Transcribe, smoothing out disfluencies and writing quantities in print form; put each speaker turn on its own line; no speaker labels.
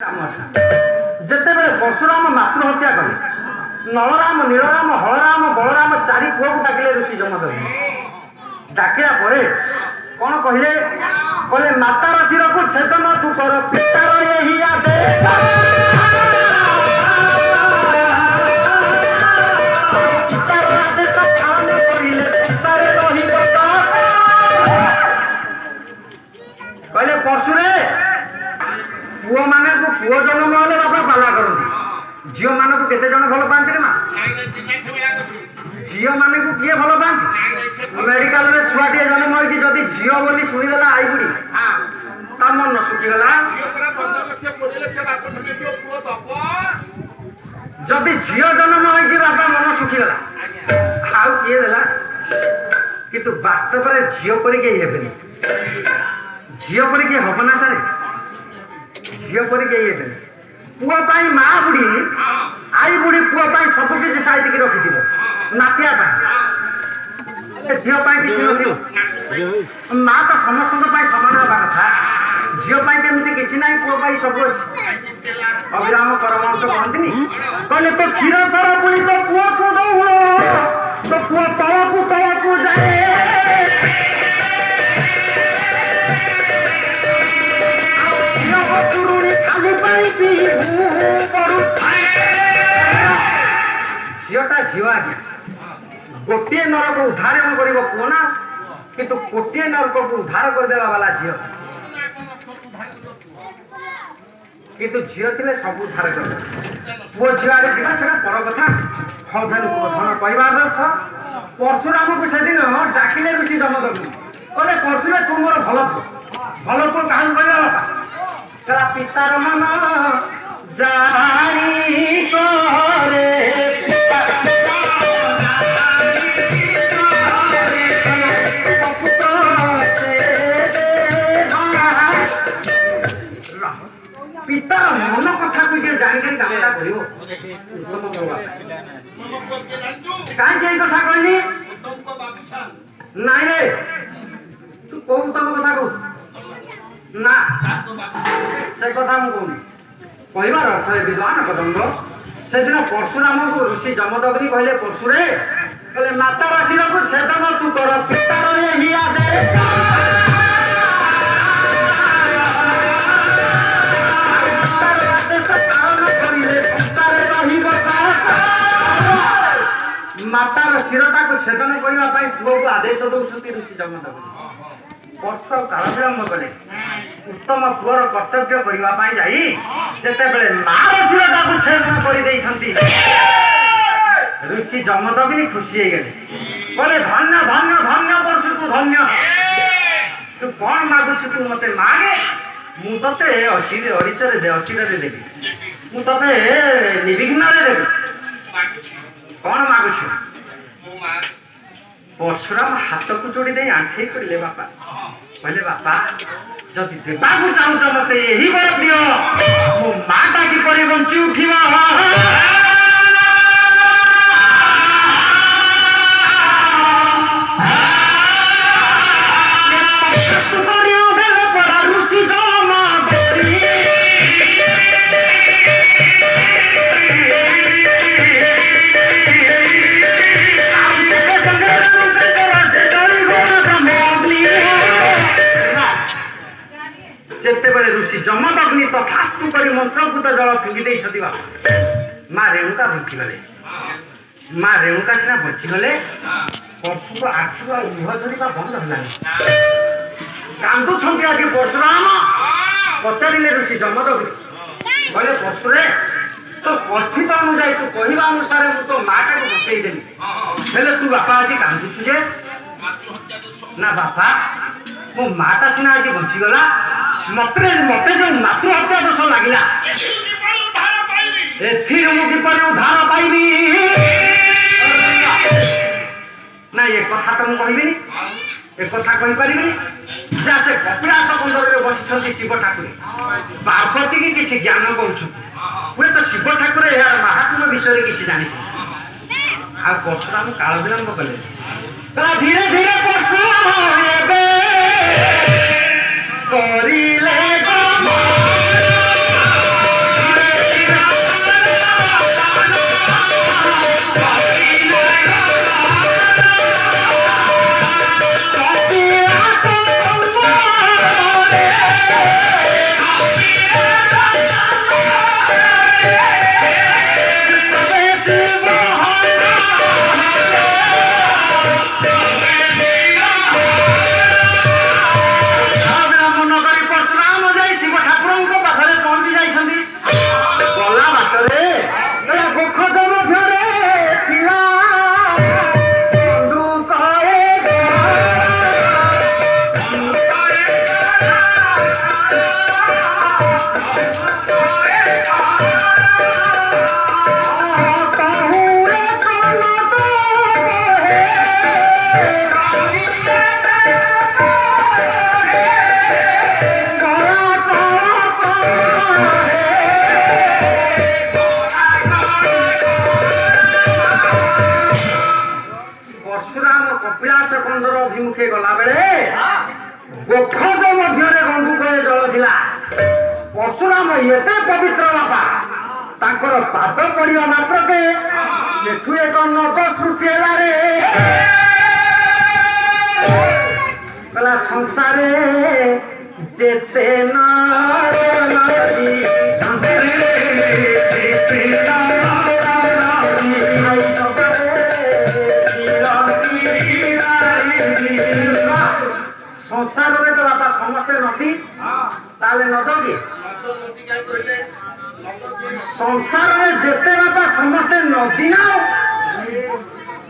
जिते परशुराम मातृहत्या कले नलराम नीलराम हलराम बलराम चारि पुआ को डाकिले ऋषि जमदग्नि। डाकिया परे कौन कहले कहले मातार शिर को छेदन तू कर पितार यही आदेश। कहले परशुरे पुओ माने को पुओ जन्म हेले बापा पाला करती झील मान को केते जन भल पाती रे माँ झील मान को किए भल पाती मेडिकल में छुआटे जन्म होती जदि झील बोली शुणीदेला आई बुढ़ी ता मन शुचिगला जदि झील जन्म होती बापा मन शुचिगला आउ किए देला किंतु वास्तव में झील पर कहीं हेबेनी झील पर किए हम ना सारे झील पर कहीं हेबेनी पुआ माँ बुढ़ी आई बुढ़ी पुआ सब किसी साइड की रखी नातिया झील किसी न माँ तो समस्त सामान हवा कथा झील केमी किसी ना पुआ सब अच्छे अभिराम परमहंस कहती कहले तो क्षीर सारा पुणी तो पुआ को दौड़ तो पुआ तल को जाए झीलटा झील आज्ञा गोटे नरक उद्धार कर पुओ ना किंतु गोटे नरक को उद्धार करदेवा वाला झील किंतु झील थे सब उद्धार कर पुओ झील आगे दिखा से पर कथा हौधन कहबार अर्थ परशुराम को से दिन डाकिले ऋषि जमदग्नि कहले परशुरे तू मोर भल भल पुओ कहा कहला पितार मन जानी करे पितार मन कथा को जे जानिक कामटा करिवो उत्तम करवा काई जे कथा कहली नाइ रे तू को उत्तम कथा को ना से कथा मु कहूनी कहबार अर्थ है विद्वान कदम्ब से दिन परशुराम को ऋषि जमदग्नि कहले परशुरे कहले माता राशि को छेदन तू कर पितार यही आदेश। मातार शिरटा को छेदन करने पुओ को आदेश दौरान ऋषि जमदग्नि वर्ष काल विलंब कले उत्तम पुअर कर्तव्य करने जाई जेते बेले मार शिरटा को छेदन कर ऋषि जमदग्नि खुशी हो गए बोले धन्य धन्य धन्य परशु तू धन्य तू कौन मागुछु तू मते मागे मु तते अरिचरे दे अचिरे देवी मु तते निर्विघ्न देवी कौन मागुछु परशुराम हाथ को जोड़ी दे आंखे करले बापा कहले बापा जदि देवा को चाहूच मते यही बर दियो मो माता की परि बंची उठिबा ऋषि जमदग्नि तथास्तु करी मंत्रभूत जल फिंगी दे सदिवा माँ रेणुका बंचीगले माँ रेणुका सीना बंचीगले परशु को आखिर लुह झरिबा बंद हलानी कांदुछंती आज परशुराम पचारिले ऋषि जमदग्नि कहले परशुरे तो कथित अनुजाई तू कहवा अनुसार मु तो माँ का बचई देली हेले तू बापा आज कांदुछु जे ना बापा मो माता सीना आज बंचीगला मते जो मातृहत्या दोष लगिला एथिर मु किपरि उद्धार पाइबी ना ये कथा तो कहबी ए कथा कहि परिबी जा से कपिलास बंदर रे बसिछंती शिव ठाकुर पार्वती की किसी ज्ञान कौछु हुए तो शिव ठाकुर यार महात्मा विषय किसी जानि आ परशुराम काल विलंब कले धीरे धीरे परशुराम एबे करिले ଗୋଖଜ ମଧ୍ୟରେ ଗଣ୍ଡୁକରେ ଜଳ ଥିଲା। ପରଶୁରାମ ଏତେ ପବିତ୍ର ବାପା ତାଙ୍କର ପାଦ ପଡ଼ିବା ମାତ୍ରକେ ସେଠୁ ଏକ ନଦ ସୃଷ୍ଟି ହେଲାରେ କହିଲା ସଂସାରେ ଯେତେ ନାରୀ ସଂସାରରେ ତ ବାପା ସମସ୍ତେ ନଦୀ ତାହେଲେ ନଦ କି ସଂସାରରେ ଯେତେ ବାପା ସମସ୍ତେ ନଦୀ ନା